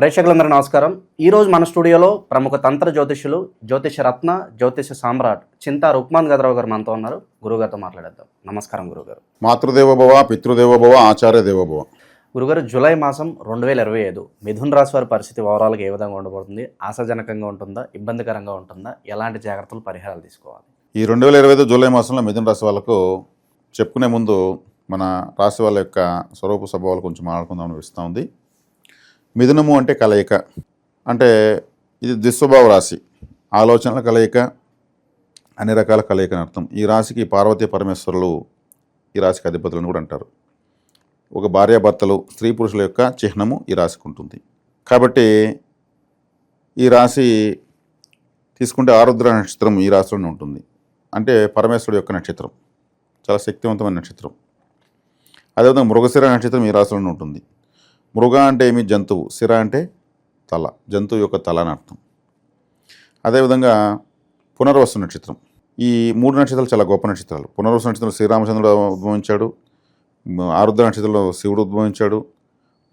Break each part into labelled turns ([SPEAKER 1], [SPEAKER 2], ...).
[SPEAKER 1] ప్రేక్షకులందరూ నమస్కారం. ఈరోజు మన స్టూడియోలో ప్రముఖ తంత్ర జ్యోతిష్యులు, జ్యోతిష రత్న, జ్యోతిష సామ్రాట్ చింతా రుక్మాన్ గదరావు గారు మనతో ఉన్నారు. గురుగారితో మాట్లాడేద్దాం. నమస్కారం గురుగారు.
[SPEAKER 2] మాతృదేవోభవ, పితృదేవోభవ, ఆచార్య దేవోభవ.
[SPEAKER 1] గురుగారు, జూలై మాసం 2025 మిథున్ రాశి వారి పరిస్థితి ఓవరాల్గా ఏ విధంగా ఉండబోతుంది? ఆశాజనకంగా ఉంటుందా, ఇబ్బందికరంగా ఉంటుందా, ఎలాంటి జాగ్రత్తలు పరిహారాలు తీసుకోవాలి?
[SPEAKER 2] ఈ 2025 జూలై మాసంలో మిథున రాశి వాళ్ళకు చెప్పుకునే ముందు మన రాశి వాళ్ళ యొక్క స్వరూప స్వభావాలు కొంచెం మాట్లాడుకుందాం అనిపిస్తూ ఉంది. మిథునము అంటే కలయిక, అంటే ఇది దుస్వభావ రాశి, ఆలోచనల కలయిక, అన్ని రకాల కలయిక అని అర్థం. ఈ రాశికి పార్వతీ పరమేశ్వరులు ఈ రాశికి అధిపతులను కూడా అంటారు. ఒక భార్యాభర్తలు, స్త్రీ పురుషుల యొక్క చిహ్నము ఈ రాశికి ఉంటుంది. కాబట్టి ఈ రాశి తీసుకుంటే ఆరుద్ర నక్షత్రం ఈ రాశిలోనే ఉంటుంది. అంటే పరమేశ్వరుడు యొక్క నక్షత్రం, చాలా శక్తివంతమైన నక్షత్రం. అదేవిధంగా మృగశిర నక్షత్రం ఈ రాశిలోనే ఉంటుంది. మృగ అంటే ఏమి? జంతువు. శిర అంటే తల, జంతువు యొక్క తల అని అర్థం. అదేవిధంగా పునర్వసు నక్షత్రం. ఈ మూడు నక్షత్రాలు చాలా గొప్ప నక్షత్రాలు. పునర్వసు నక్షత్రంలో శ్రీరామచంద్రుడు ఉద్భవించాడు, ఆరుద్ర నక్షత్రంలో శివుడు ఉద్భవించాడు.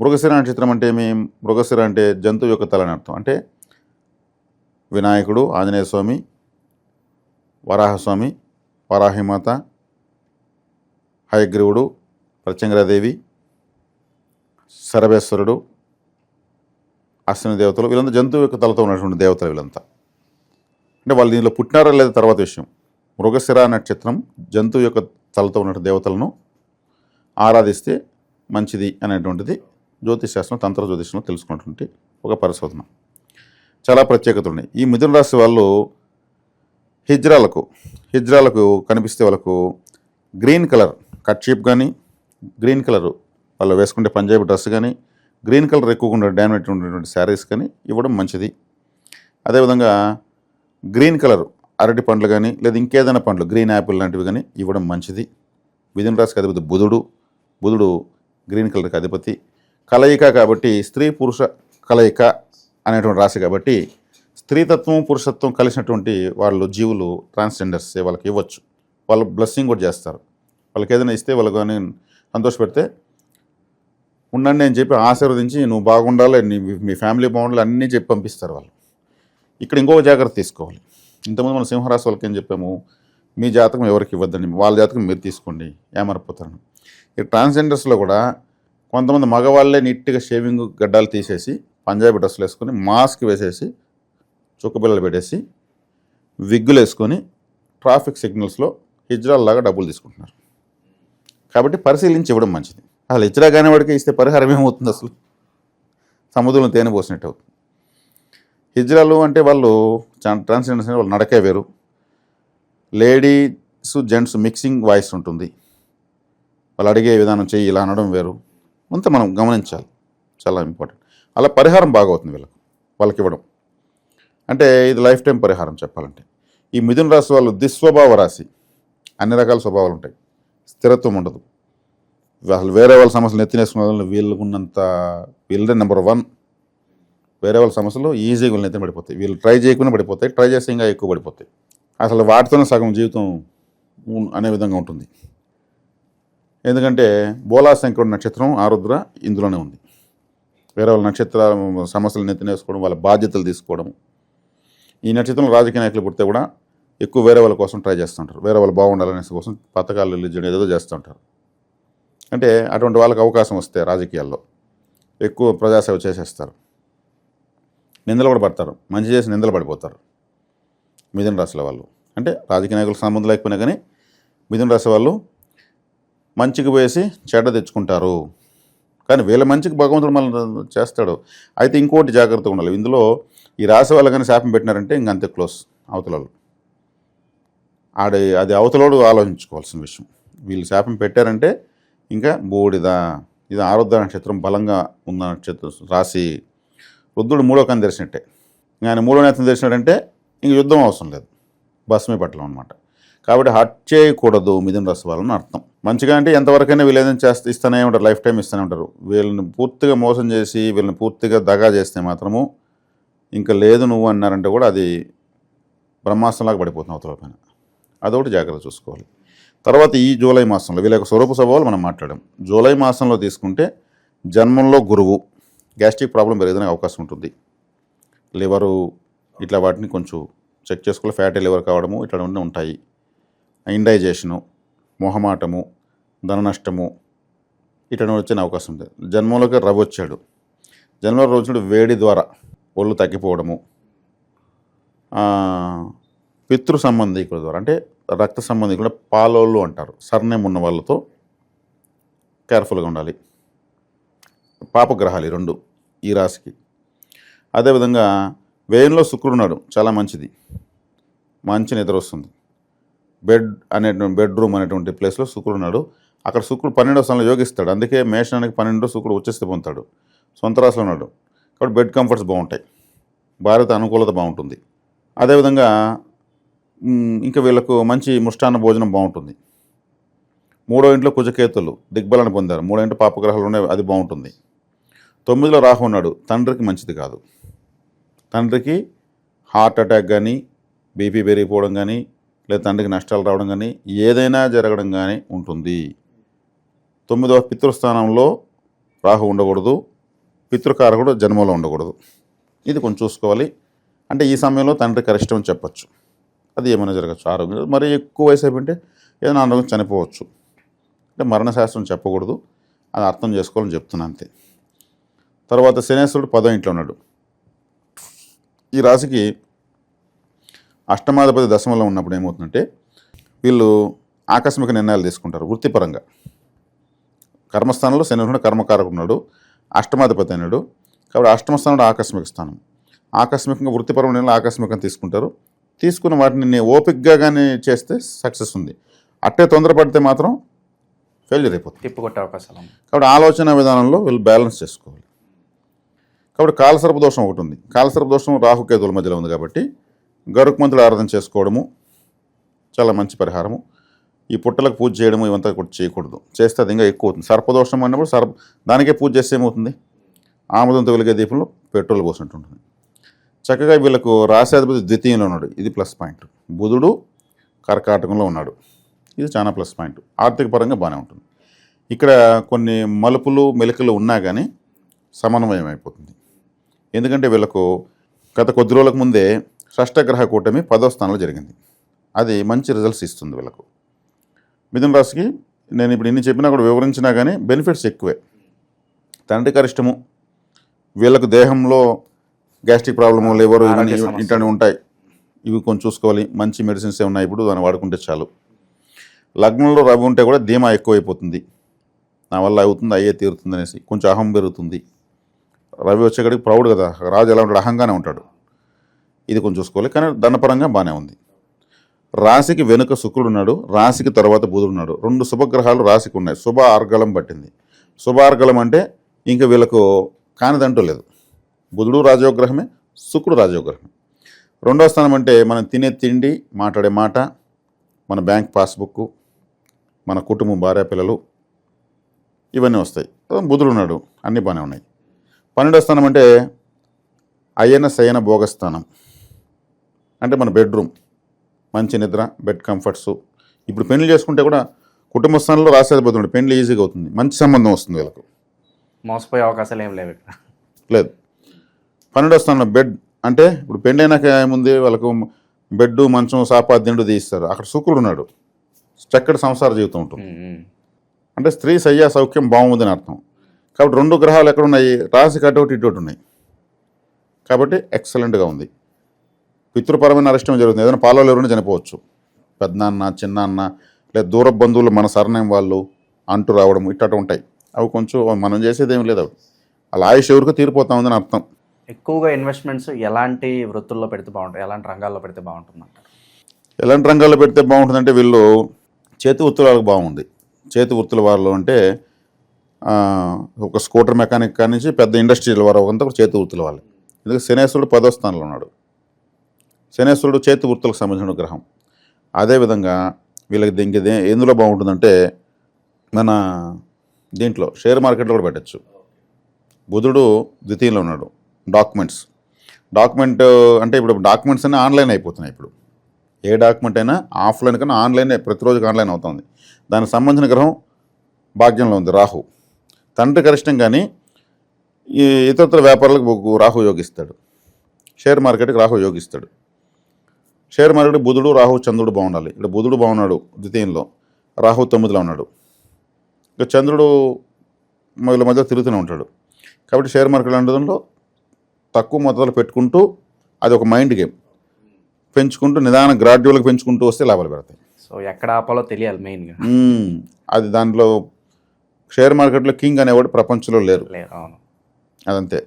[SPEAKER 2] మృగశిర నక్షత్రం అంటే ఏమి? మృగశిర అంటే జంతువు యొక్క తల అని అర్థం. అంటే వినాయకుడు, ఆంజనేయ స్వామి, వరాహస్వామి, వరాహిమాత, హయగ్రీవుడు, ప్రత్యంగరాదేవి, సర్వేశ్వరుడు, అశ్విని దేవతలు, వీళ్ళంతా జంతువు యొక్క తలతో ఉన్నటువంటి దేవతలు. వీళ్ళంతా అంటే వాళ్ళు దీనిలో పుట్టినారా లేదా తర్వాత విషయం. మృగశిర నక్షత్రం జంతువు యొక్క తలతో ఉన్న దేవతలను ఆరాధిస్తే మంచిది అనేటువంటిది జ్యోతిష్ శాస్త్రం, తంత్ర జ్యోతిష్యంలో తెలుసుకున్నటువంటి ఒక పరిశోధన. చాలా ప్రత్యేకతలు ఉన్నాయి. ఈ మిథున రాశి వాళ్ళు హిజ్రాలకు కనిపిస్తే వాళ్ళకు గ్రీన్ కలర్ కట్షీప్ కానీ, గ్రీన్ కలర్ వాళ్ళు వేసుకుంటే పంజాబీ డ్రెస్ కానీ, గ్రీన్ కలర్ ఎక్కువగా డామినేట్ ఉండేటువంటి శారీస్ కానీ ఇవ్వడం మంచిది. అదేవిధంగా గ్రీన్ కలర్ అరటి పండ్లు కానీ, లేదా ఇంకేదైనా పండ్లు, గ్రీన్ యాపిల్ లాంటివి కానీ ఇవ్వడం మంచిది. మిథున రాశికి అధిపతి బుధుడు గ్రీన్ కలర్కి అధిపతి. కలయిక కాబట్టి స్త్రీ పురుష కలయిక అనేటువంటి రాశి కాబట్టి స్త్రీతత్వం పురుషత్వం కలిసినటువంటి వాళ్ళు జీవులు, ట్రాన్స్జెండర్స్ వాళ్ళకి ఇవ్వచ్చు. వాళ్ళు బ్లెస్సింగ్ కూడా చేస్తారు. వాళ్ళకి ఏదైనా ఇస్తే వాళ్ళు కానీ సంతోషపెడితే ఉండండి అని చెప్పి ఆశీర్వదించి నువ్వు బాగుండాలి, మీ ఫ్యామిలీ బాగుండాలి అన్నీ చెప్పి పంపిస్తారు వాళ్ళు. ఇక్కడ ఇంకొక జాగ్రత్త తీసుకోవాలి. ఇంతకుముందు మన సింహరాశి వాళ్ళకి ఏం చెప్పాము? మీ జాతకం ఎవరికి ఇవ్వద్దండి, వాళ్ళ జాతకం మీరు తీసుకోండి, ఏమరిపోతారని. ఈ ట్రాన్స్జెండర్స్లో కూడా కొంతమంది మగవాళ్ళే నీట్గా షేవింగ్ గడ్డాలు తీసేసి, పంజాబీ డ్రెస్సులు వేసుకొని, మాస్క్ వేసేసి, చుక్కపిల్లలు పెట్టేసి, విగ్గులు వేసుకొని ట్రాఫిక్ సిగ్నల్స్లో హిజ్రాల్లాగా డబ్బులు తీసుకుంటున్నారు. కాబట్టి పరిశీలించి ఇవ్వడం మంచిది. అసలు హిజ్రా కాని వాడికి ఇస్తే పరిహారం ఏమవుతుంది? అసలు సముద్రంలో తేనె పోసినట్టు అవుతుంది. హిజ్రాలు అంటే వాళ్ళు ట్రాన్స్జెండర్స్ వాళ్ళు నడకే వేరు, లేడీస్ జెంట్స్ మిక్సింగ్ వాయిస్ ఉంటుంది. వాళ్ళు అడిగే విధానం చెయ్యి ఇలా అనడం వేరు, అంతా మనం గమనించాలి, చాలా ఇంపార్టెంట్. అలా పరిహారం బాగవుతుంది వాళ్ళకి ఇవ్వడం. అంటే ఇది లైఫ్ టైం పరిహారం చెప్పాలంటే. ఈ మిథున రాశి వాళ్ళు దుస్వభావ రాశి, అన్ని రకాల స్వభావాలు ఉంటాయి, స్థిరత్వం ఉండదు. అసలు వేరే వాళ్ళ సమస్యలు ఎత్తినేసుకున్న వీళ్ళదే నెంబర్ 1. వేరే వాళ్ళ సమస్యలు ఈజీగా వీళ్ళు ఎత్తిన పడిపోతాయి, వీళ్ళు ట్రై చేయకుండా పడిపోతాయి, ట్రై చేస్తే ఇంకా ఎక్కువ పడిపోతాయి. అసలు వాటితోనే సగం జీవితం అనే విధంగా ఉంటుంది. ఎందుకంటే బోలాశంకరుడు నక్షత్రం ఆరుద్ర ఇందులోనే ఉంది. వేరే వాళ్ళ నక్షత్ర సమస్యలు నెత్తినేసుకోవడం, వాళ్ళ బాధ్యతలు తీసుకోవడం. ఈ నక్షత్రంలో రాజకీయ నాయకులు పుడితే కూడా ఎక్కువ వేరే వాళ్ళ కోసం ట్రై చేస్తుంటారు, వేరే వాళ్ళు బాగుండాలనే కోసం పథకాలు రిలీజ్ చేయడం ఏదో చేస్తుంటారు. అంటే అటువంటి వాళ్ళకి అవకాశం వస్తే రాజకీయాల్లో ఎక్కువ ప్రజాసేవ చేసేస్తారు, నిందలు కూడా పడతారు, మంచి చేసి నిందలు పడిపోతారు మిథున రాశుల వాళ్ళు. అంటే రాజకీయ నాయకులకు సంబంధం లేకపోయినా కానీ మిథున రాశి వాళ్ళు మంచికి వేసి చెడ్డ తెచ్చుకుంటారు. కానీ వీళ్ళ మంచికి భగవంతుడు మళ్ళీ చేస్తాడు. అయితే ఇంకోటి జాగ్రత్తగా ఉండాలి. ఇందులో ఈ రాశి వాళ్ళు కానీ శాపం పెట్టినారంటే ఇంకంతే క్లోజ్ అవతలలో. అది అవతలోడు ఆలోచించుకోవాల్సిన విషయం. వీళ్ళు శాపం పెట్టారంటే ఇంకా బూడిద. ఇది ఆరుద్ర నక్షత్రం బలంగా ఉన్న నక్షత్రం రాశి. రుద్రుడు 3వ కన్ను తెరిచినట్టే. ఆయన 3వ నేత్రం తెరిచినాడంటే ఇంక యుద్ధం అవసరం లేదు, భస్మే పట్టలం అనమాట. కాబట్టి హట్ చేయకూడదు మిథున రాశి వాళ్ళని అర్థం. మంచిగా అంటే ఎంతవరకైనా వీళ్ళు ఏదైనా ఇస్తూనే ఉంటారు, లైఫ్ టైం ఇస్తూనే ఉంటారు. వీళ్ళని పూర్తిగా మోసం చేసి, వీళ్ళని పూర్తిగా దగా చేస్తే మాత్రము ఇంకా లేదు నువ్వు అన్నారంటే కూడా అది బ్రహ్మాస్త్రంలాగా పడిపోతుంది అవతల పైన. అదొకటి జాగ్రత్త చూసుకోవాలి. తర్వాత ఈ జూలై మాసంలో వీళ్ళ యొక్క స్వరూప స్వభావాలు మనం మాట్లాడాం. జూలై మాసంలో తీసుకుంటే జన్మంలో గురువు, గ్యాస్ట్రిక్ ప్రాబ్లం పెరిగేదానికి అవకాశం ఉంటుంది. లివరు ఇట్లా వాటిని కొంచెం చెక్ చేసుకోవాలి. ఫ్యాటీ లివర్ కావడము ఇట్లాంటివన్నీ ఉంటాయి. ఇండైజేషను, మొహమాటము, ధన నష్టము ఇట్లాంటివి వచ్చే అవకాశం ఉంది. జన్మంలోకి రవి వచ్చాడు. జన్మలో వచ్చినప్పుడు వేడి ద్వారా ఒళ్ళు తగ్గిపోవడము, పితృ సంబంధికుల ద్వారా అంటే రక్త సంబంధికులు పాలోళ్ళు అంటారు, సర్నేమ్ ఉన్న వాళ్ళతో కేర్ఫుల్గా ఉండాలి. పాపగ్రహాలు 2 ఈ రాశికి. అదేవిధంగా వ్యయంలో శుక్రుడు ఉన్నాడు, చాలా మంచిది, మంచి నిద్ర వస్తుంది. బెడ్రూమ్ అనేటువంటి ప్లేస్లో శుక్రుడు ఉన్నాడు. అక్కడ శుక్రుడు 12వ స్థానంలో యోగిస్తాడు. అందుకే మేషానికి 12 శుక్రుడు ఉచ్చస్థితి పొందుతాడు. సొంత రాశిలో ఉన్నాడు కాబట్టి బెడ్ కంఫర్ట్స్ బాగుంటాయి, భార్యత అనుకూలత బాగుంటుంది. అదేవిధంగా ఇంకా వీళ్ళకు మంచి ముష్టాన్న భోజనం బాగుంటుంది. 3వ ఇంట్లో కుజకేతులు దిగ్బలాన్ని పొందారు. 3వ ఇంట్లో పాపగ్రహాలు ఉన్నాయి, అది బాగుంటుంది. 9లో రాహు ఉన్నాడు, తండ్రికి మంచిది కాదు. తండ్రికి హార్ట్ అటాక్ కానీ, బీపీ పెరిగిపోవడం కానీ, లేదా తండ్రికి నష్టాలు రావడం కానీ, ఏదైనా జరగడం కానీ ఉంటుంది. 9వ పితృస్థానంలో రాహు ఉండకూడదు, పితృకారకుడు జన్మలో ఉండకూడదు. ఇది కొంచెం చూసుకోవాలి. అంటే ఈ సమయంలో తండ్రికి అరిష్టం అని చెప్పచ్చు. అది ఏమైనా జరగచ్చు. ఆరోగ్యం మరి ఎక్కువ వయసు అయిపోయింటే ఏదైనా ఆరోగ్యం చనిపోవచ్చు. అంటే మరణశాస్త్రం చెప్పకూడదు, అది అర్థం చేసుకోవాలని చెప్తున్నాను అంతే. తర్వాత శనేశ్వరుడు 10వ ఇంట్లో ఉన్నాడు. ఈ రాశికి అష్టమాధిపతి దశమంలో ఉన్నప్పుడు ఏమవుతుందంటే వీళ్ళు ఆకస్మిక నిర్ణయాలు తీసుకుంటారు వృత్తిపరంగా. కర్మస్థానంలో శనేశ్వరుడు కర్మకారకుడు ఉన్నాడు, అష్టమాధిపతి అయినాడు కాబట్టి అష్టమ స్థానంలో ఆకస్మిక స్థానం. ఆకస్మికంగా వృత్తిపరమైన నిర్ణయాలు ఆకస్మికంగా తీసుకుంటారు. తీసుకున్న వాటిని ఓపికగా కానీ చేస్తే సక్సెస్ ఉంది. అట్టే తొందరపడితే మాత్రం ఫెయిల్యూర్ అయిపోతుంది,
[SPEAKER 1] తిప్పుకొట్టే అవకాశాలు.
[SPEAKER 2] కాబట్టి ఆలోచన విధానంలో వీళ్ళు బ్యాలెన్స్ చేసుకోవాలి. కాబట్టి కాలసర్ప దోషం ఒకటి ఉంది. కాలసర్ప దోషం రాహుకేతువుల మధ్యలో ఉంది కాబట్టి గరుక్మంతుడు ఆరాధన చేసుకోవడము చాలా మంచి పరిహారము. ఈ పుట్టలకు పూజ చేయడము ఇవంతా కూడా చేయకూడదు. చేస్తే అది ఇంకా ఎక్కువ అవుతుంది. సర్పదోషం అన్నప్పుడు దానికే పూజ చేస్తే ఏమవుతుంది, ఆముదంతో వెలిగే దీపంలో పెట్రోల్ పోసినట్టు ఉంటుంది. చక్కగా వీళ్ళకు రాశాధిపతి ద్వితీయంలో ఉన్నాడు, ఇది ప్లస్ పాయింట్. బుధుడు కర్కాటకంలో ఉన్నాడు, ఇది చాలా ప్లస్ పాయింట్. ఆర్థిక పరంగా బాగానే ఉంటుంది. ఇక్కడ కొన్ని మలుపులు మెలికలు ఉన్నా కానీ సమన్వయం అయిపోతుంది. ఎందుకంటే వీళ్ళకు గత కొద్ది రోజులకు ముందే షష్టగ్రహ కూటమి 10వ స్థానంలో జరిగింది. అది మంచి రిజల్ట్స్ ఇస్తుంది వీళ్ళకు. మిథున రాశికి నేను ఇప్పుడు ఇన్ని చెప్పినా కూడా వివరించినా కానీ బెనిఫిట్స్ ఎక్కువే. తండ్రి కరిష్టము, వీళ్ళకు దేహంలో గ్యాస్ట్రిక్ ప్రాబ్లము, లివర్ ఇవన్నీ ఇంటనే ఉంటాయి, ఇవి కొంచెం చూసుకోవాలి. మంచి మెడిసిన్స్ ఉన్నాయి, ఇప్పుడు దాన్ని వాడుకుంటే చాలు. లగ్నంలో రవి ఉంటే కూడా ధీమా ఎక్కువైపోతుంది, నా వల్ల అవుతుంది, అయ్యే తీరుతుంది అనేసి కొంచెం అహం పెరుగుతుంది. రవి వచ్చేకాడికి ప్రౌడ్ కదా, రాజు ఎలా ఉంటాడు, అహంగానే ఉంటాడు. ఇది కొంచెం చూసుకోవాలి. కానీ ధనపరంగా బాగానే ఉంది. రాశికి వెనుక శుక్రుడు ఉన్నాడు, రాశికి తర్వాత బుధుడు ఉన్నాడు. 2 శుభగ్రహాలు రాశికి ఉన్నాయి. శుభ ఆర్గళం పట్టింది. శుభ ఆర్గళం అంటే ఇంకా వీళ్ళకు కానిదంటూ లేదు. బుధుడు రాజయోగ్రహమే, శుక్రుడు రాజయోగ్రహమే. 2వ స్థానం అంటే మనం తినే తిండి, మాట్లాడే మాట, మన బ్యాంక్ పాస్బుక్, మన కుటుంబం, భార్య పిల్లలు ఇవన్నీ వస్తాయి. బుధుడు ఉన్నాడు, అన్నీ బాగానే ఉన్నాయి. 12వ స్థానం అంటే అయన శయన భోగస్థానం, అంటే మన బెడ్రూమ్, మంచి నిద్ర, బెడ్ కంఫర్ట్స్. ఇప్పుడు పెళ్లి చేసుకుంటే కూడా కుటుంబ స్థానంలో రాసేదిపోతుంది, పెళ్లి ఈజీగా అవుతుంది, మంచి సంబంధం వస్తుంది వీళ్ళకు.
[SPEAKER 1] మోసపోయే అవకాశాలు ఏం లేవు ఇక్కడ.
[SPEAKER 2] లేదు. 12వ స్థానంలో బెడ్ అంటే ఇప్పుడు పెళ్ళైనాక ఏముంది, వాళ్ళకు బెడ్, మంచం, సాపా, దిండు తీస్తారు. అక్కడ శుక్రుడు ఉన్నాడు, చక్కటి సంసార జీవితం ఉంటుంది. అంటే స్త్రీ శయ్యా సౌఖ్యం బాగుందని అర్థం. కాబట్టి 2 గ్రహాలు ఎక్కడ ఉన్నాయి, రాశికి అటోటి ఇటోటి ఉన్నాయి. కాబట్టి ఎక్సలెంట్గా ఉంది. పితృపరమైన అరిష్టం జరుగుతుంది. ఏదైనా పాలలో ఎవరైనా చనిపోవచ్చు, పెద్దనాన్న, చిన్నాన్న, లేదా దూర బంధువులు, మన సరనేం వాళ్ళు అంటూ రావడం ఇట్ట ఉంటాయి. అవి కొంచెం మనం చేసేది ఏమి లేదు, అవి అలా ఆయుష్ ఎవరికి తీరిపోతా ఉందని అర్థం.
[SPEAKER 1] ఎక్కువగా ఇన్వెస్ట్మెంట్స్ ఎలాంటి వృత్తుల్లో పెడితే బాగుంటుంది, ఎలాంటి రంగాల్లో పెడితే బాగుంటుంది అంటారు?
[SPEAKER 2] ఎలాంటి రంగాల్లో పెడితే బాగుంటుందంటే వీళ్ళు చేతి వృత్తుల వాళ్ళకి బాగుంది. చేతి వృత్తుల వాళ్ళు అంటే ఒక స్కూటర్ మెకానిక్ కానీ నుంచి పెద్ద ఇండస్ట్రియల్ వారు అంతా కూడా చేతి వృత్తుల వాళ్ళు. ఎందుకంటే శనేశ్వరుడు 10వ స్థానంలో ఉన్నాడు. శనేశ్వరుడు చేతి వృత్తులకు సంబంధించిన గ్రహం. అదేవిధంగా వీళ్ళకి ఇంకేదే ఎందులో బాగుంటుందంటే మన దీంట్లో షేర్ మార్కెట్లో కూడా పెట్టచ్చు. బుధుడు ద్వితీయంలో ఉన్నాడు. డాక్యుమెంట్ అంటే ఇప్పుడు డాక్యుమెంట్స్ అన్నీ ఆన్లైన్ అయిపోతున్నాయి. ఇప్పుడు ఏ డాక్యుమెంట్ అయినా ఆఫ్లైన్ కన్నా ఆన్లైన్, ప్రతిరోజుకి ఆన్లైన్ అవుతుంది. దానికి సంబంధించిన గ్రహం భాగ్యంలో ఉంది రాహు. తండ్రి కరిష్టం కానీ ఈ ఇతరత్ర వ్యాపారాలకు రాహు యోగిస్తాడు. షేర్ మార్కెట్కి రాహు యోగిస్తాడు. షేర్ మార్కెట్ బుధుడు రాహు చంద్రుడు బాగుండాలి. ఇక్కడ బుధుడు బాగున్నాడు ద్వితీయంలో, రాహు 9లో ఉన్నాడు. ఇక చంద్రుడు వీళ్ళ మధ్య తిరుగుతూనే ఉంటాడు. కాబట్టి షేర్ మార్కెట్ అనడంలో తక్కువ మొత్తాలు పెట్టుకుంటూ అది ఒక మైండ్ గేమ్ పెంచుకుంటూ నిదానం గ్రాడ్యువల్గా పెంచుకుంటూ వస్తే లాభాలు పెడతాయి.
[SPEAKER 1] సో ఎక్కడ ఆపాలో తెలియాలి మెయిన్గా.
[SPEAKER 2] అది దాంట్లో షేర్ మార్కెట్లో కింగ్ అనేవాడు ప్రపంచంలో లేరు.
[SPEAKER 1] అవును,
[SPEAKER 2] అదంతే.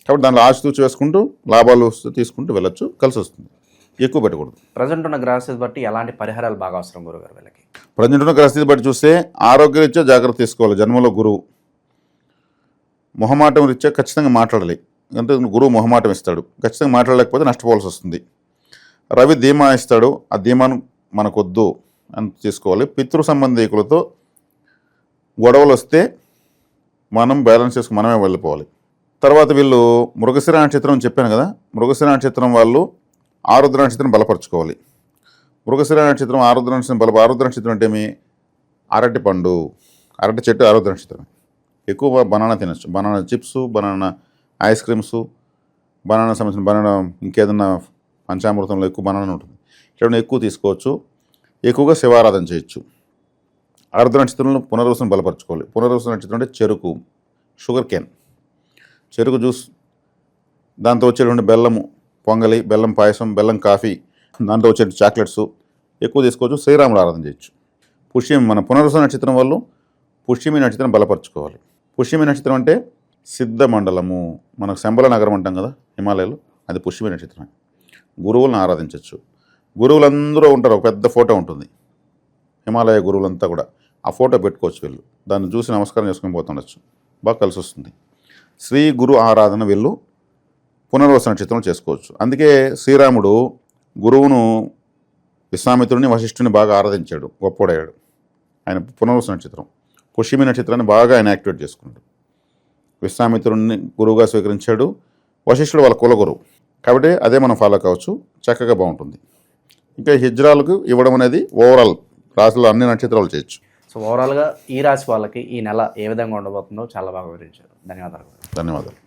[SPEAKER 2] కాబట్టి దాంట్లో ఆచితూచి వేసుకుంటూ లాభాలు తీసుకుంటూ వెళ్ళొచ్చు, కలిసి వస్తుంది. ఎక్కువ పెట్టకూడదు.
[SPEAKER 1] ప్రజెంట్ ఉన్న గ్రహస్థితి బట్టి ఎలాంటి పరిహారాలు బాగా అవసరం గురుగారు వీళ్ళకి?
[SPEAKER 2] ప్రజెంట్ ఉన్న గ్రహస్థితి బట్టి చూస్తే ఆరోగ్యరీత్యా జాగ్రత్త తీసుకోవాలి. జన్మలో గురువు మొహమాటం రీత్యా ఖచ్చితంగా మాట్లాడాలి. అంటే గురువు మొహమాటం ఇస్తాడు, ఖచ్చితంగా మాట్లాడలేకపోతే నష్టపోవాల్సి వస్తుంది. రవి ధీమా ఇస్తాడు, ఆ ధీమాను మనకొద్దు అని తీసుకోవాలి. పితృ సంబంధీకులతో గొడవలు వస్తే మనం బ్యాలెన్స్ చేసుకుని మనమే వెళ్ళిపోవాలి. తర్వాత వీళ్ళు మృగశిర నక్షత్రం చెప్పాను కదా, మృగశిర నక్షత్రం వాళ్ళు ఆరుద్ర నక్షత్రం బలపరచుకోవాలి. మృగశిర నక్షత్రం ఆరుద్ర నక్షత్రం ఆరుద్ర నక్షత్రం అంటే ఏమి? అరటి పండు, అరటి చెట్టు ఆరుద్ర నక్షత్రం. ఎక్కువ బనానా తినచ్చు, banana chips, banana ice creams, banana సంబంధించిన బనానా ఇంకేదన్నా పంచామృతంలో ఎక్కువ బనానా ఉంటుంది, ఇట్లా ఎక్కువ తీసుకోవచ్చు. ఎక్కువగా శివారాధన చేయొచ్చు. ఆరుద్ర నక్షత్రంలో పునర్వసం బలపరచుకోవాలి. పునర్వసం నక్షత్రం అంటే చెరుకు, షుగర్ కేన్, చెరుకు జ్యూస్, దాంతో వచ్చేటువంటి బెల్లము పొంగలి, బెల్లం పాయసం, బెల్లం కాఫీ, దాంట్లో వచ్చే చాక్లెట్స్ ఎక్కువ తీసుకోవచ్చు. శ్రీరాముడు ఆరాధన చేయొచ్చు. పుష్యమి, మన పునర్వస నక్షత్రం వాళ్ళు పుష్యమి నక్షత్రం బలపరచుకోవాలి. పుష్యమి నక్షత్రం అంటే సిద్ధ మండలము, మనకు శంబల నగరం అంటాం కదా హిమాలయాలు, అది పుష్యమి నక్షత్రం. గురువులను ఆరాధించవచ్చు. గురువులందరూ ఉంటారు, ఒక పెద్ద ఫోటో ఉంటుంది హిమాలయ గురువులంతా కూడా, ఆ ఫోటో పెట్టుకోవచ్చు. వీళ్ళు దాన్ని చూసి నమస్కారం చేసుకొని పోతుండొచ్చు, బాగా కలిసి వస్తుంది. శ్రీ గురు ఆరాధన వీళ్ళు పునర్వస నక్షత్రం చేసుకోవచ్చు. అందుకే శ్రీరాముడు గురువును, విశ్వామిత్రుడిని, వశిష్ఠుని బాగా ఆరాధించాడు, గొప్పోడయ్యాడు. ఆయన పునర్వస నక్షత్రం. పుష్యమి నక్షత్రాన్ని బాగా ఆయన యాక్టివేట్ చేసుకున్నాడు. విశ్వామిత్రుడిని గురువుగా స్వీకరించాడు, వశిష్ఠుడు వాళ్ళ కులగురువు. కాబట్టి అదే మనం ఫాలో కావచ్చు, చక్కగా బాగుంటుంది. ఇంకా హిజ్రాలకు ఇవ్వడం అనేది ఓవరాల్ రాశిలో అన్ని నక్షత్రాలు చేయొచ్చు.
[SPEAKER 1] సో ఓవరాల్గా ఈ రాశి వాళ్ళకి ఈ నెల ఏ విధంగా ఉండబోతుందో చాలా బాగా వివరించారు. ధన్యవాదాలు.
[SPEAKER 2] ధన్యవాదాలు.